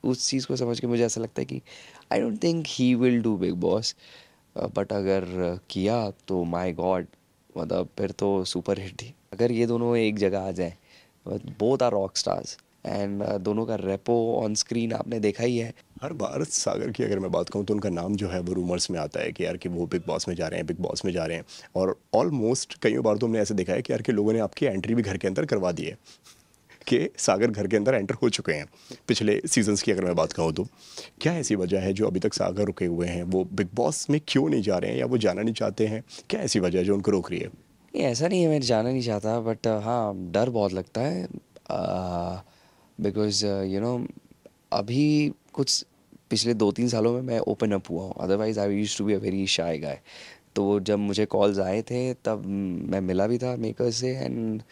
उस चीज़ को समझ के मुझे ऐसा लगता है कि I don't think he will do Bigg boss. But अगर किया तो माय गॉड, मतलब फिर तो सुपर हिट ही। अगर ये दोनों एक जगह आ जाएं, both are rock stars and दोनों का रेपो ऑन स्क्रीन आपने देखा ही है। हर बार सागर की अगर मैं बात कहूँ तो उनका नाम जो है वो रूमर्स में आता है कि यार कि वो बिग बॉस में जा रहे हैं, बिग बॉस में जा रहे हैं। और ऑलमोस्ट कई बार तो हमने ऐसे देखा है कि यार कि लोगों ने आपकी एंट्री भी घर के अंदर करवा दी है कि सागर घर के अंदर एंटर हो चुके हैं। पिछले सीजन्स की अगर मैं बात कहूँ तो क्या ऐसी वजह है जो अभी तक सागर रुके हुए हैं, वो बिग बॉस में क्यों नहीं जा रहे हैं या वो जाना नहीं चाहते हैं? क्या ऐसी वजह है जो उनको रोक रही है? नहीं, ऐसा नहीं है मैं जाना नहीं चाहता, बट हाँ डर बहुत लगता है। बिकॉज यू नो अभी कुछ पिछले 2-3 सालों में मैं ओपन अप हुआ हूँ, otherwise I used to be a very shy guy. तो जब मुझे कॉल्स आए थे तब मैं मिला भी था मेकर से, एंड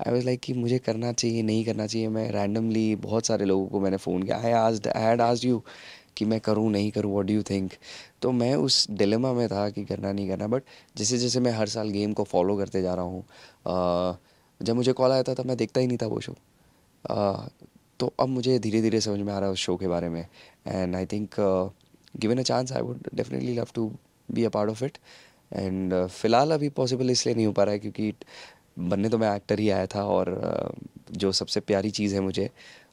आई वाज लाइक कि मुझे करना चाहिए नहीं करना चाहिए। मैं रैंडमली बहुत सारे लोगों को मैंने फ़ोन किया, आई हैड आस्क्ड यू कि मैं करूँ नहीं करूँ, व्हाट डू यू थिंक। तो मैं उस डिलेमा में था कि करना नहीं करना। बट जैसे जैसे मैं हर साल गेम को फॉलो करते जा रहा हूँ, जब मुझे कॉल आया था तब मैं देखता ही नहीं था वो शो। तो अब मुझे धीरे धीरे समझ में आ रहा है उस शो के बारे में, and I think given a chance I would definitely love to be a part of it. And फ़िलहाल अभी पॉसिबल इसलिए नहीं हो पा रहा है क्योंकि बनने तो मैं एक्टर ही आया था, और जो सबसे प्यारी चीज़ है मुझे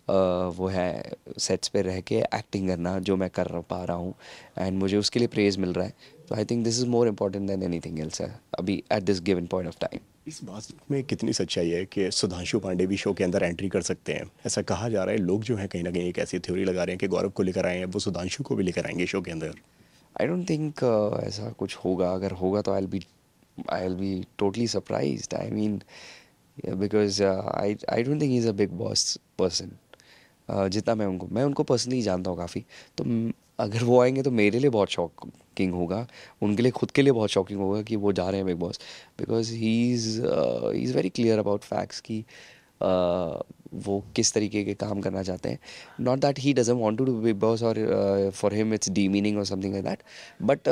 वो है सेट्स पे रह के एक्टिंग करना, जो मैं कर पा रहा हूँ एंड मुझे उसके लिए प्रेज़ मिल रहा है। तो I think this is more important than anything else है अभी at this given point of time. इस बात में कितनी सच्चाई है कि सुधांशु पांडे भी शो के अंदर एंट्री कर सकते हैं? ऐसा कहा जा रहा है, लोग जो हैं कहीं ना कहीं एक ऐसी थ्योरी लगा रहे हैं कि गौरव को लेकर आए हैं, वो सुधांशु को भी लेकर आएंगे शो के अंदर। आई डोंट थिंक ऐसा कुछ होगा। अगर होगा तो I will be totally surprised. I mean because I don't think he is a big boss person. जितना मैं उनको पर्सनली जानता हूँ काफ़ी। तो अगर वो आएंगे तो मेरे लिए बहुत शॉकिंग होगा, उनके लिए खुद के लिए बहुत शॉकिंग होगा कि वो जा रहे हैं Bigg Boss. Because he is very clear about facts कि वो किस तरीके के काम करना चाहते हैं। Not that he doesn't want to do Bigg Boss और फॉर हिम इट्स डीमीनिंग और समथिंग लाइक दैट। बट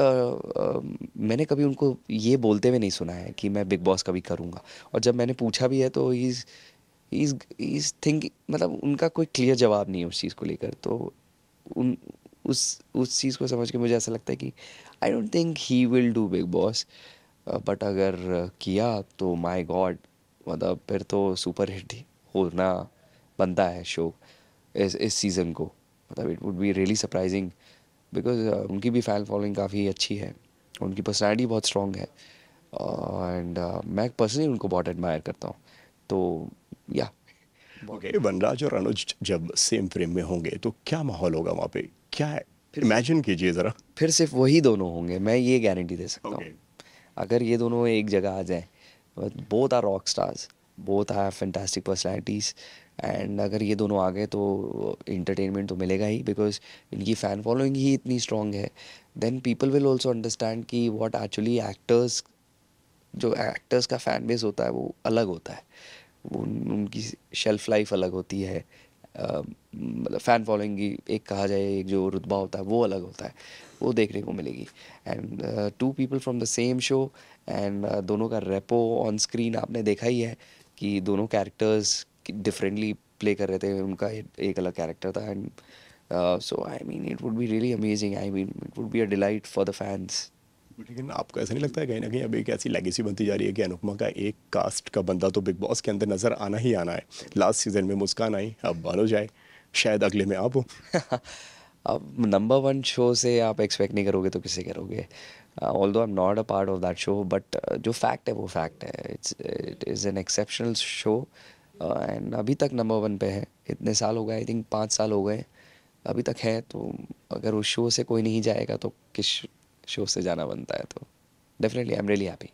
मैंने कभी उनको ये बोलते हुए नहीं सुना है कि मैं बिग बॉस कभी करूँगा। और जब मैंने पूछा भी है तो इज़ थिंकिंग, मतलब उनका कोई क्लियर जवाब नहीं है उस चीज़ को लेकर। तो उन उस चीज़ को समझ के मुझे ऐसा लगता है कि I don't think he will do Bigg boss. But अगर किया तो माय गॉड, मतलब फिर तो सुपर हिट ही होना बनता है शो इस सीज़न को। मतलब it would be really surprising because उनकी भी फ़ैन फॉलोइंग काफ़ी अच्छी है, उनकी पर्सनैलिटी बहुत स्ट्रॉन्ग है, एंड मैं पर्सनली उनको बहुत एडमायर करता हूँ। तो या बहुत। ओके, वनराज और अनुज जब सेम फ्रेम में होंगे तो क्या माहौल होगा वहाँ पे? क्या है? फिर इमेजिन कीजिए जरा। फिर सिर्फ वही दोनों होंगे, मैं ये गारंटी दे सकता हूँ। ओके। अगर ये दोनों एक जगह आ जाएं, both are rock stars, both have fantastic personalities, and अगर ये दोनों आ गए तो इंटरटेनमेंट तो मिलेगा ही बिकॉज इनकी फ़ैन फॉलोइंग ही इतनी स्ट्रॉन्ग है। Then people will also understand कि व्हाट एक्चुअली एक्टर्स, जो एक्टर्स का फ़ैन बेस होता है वो अलग होता है। वो उनकी शेल्फ लाइफ अलग होती है। मतलब फ़ैन फॉलोइंग की एक कहा जाए एक जो रुतबा होता है वो अलग होता है, वो देखने को मिलेगी। And to people from the same show, and दोनों का रेपो ऑन स्क्रीन आपने देखा ही है कि दोनों कैरेक्टर्स डिफरेंटली प्ले कर रहे थे। उनका एक अलग कैरेक्टर था, and so I mean it would be really amazing. I mean it would be a delight for the fans. लेकिन आपको ऐसा नहीं लगता है कहीं ना कहीं अब एक ऐसी लेगेसी बनती जा रही है कि अनुपमा का एक कास्ट का बंदा तो बिग बॉस के अंदर नजर आना ही आना है? लास्ट सीजन में मुस्कान आई, अब अनुज आए, शायद अगले में आप हो। अब नंबर वन शो से आप एक्सपेक्ट नहीं करोगे तो किससे करोगे? Although I am not a part of that show, but जो फैक्ट है वो फैक्ट है। It is an exceptional show, and अभी तक नंबर वन पे है। इतने साल हो गए, आई थिंक 5 साल हो गए अभी तक है। तो अगर उस शो से कोई नहीं जाएगा तो किस शो से जाना बनता है? तो definitely I am really happy.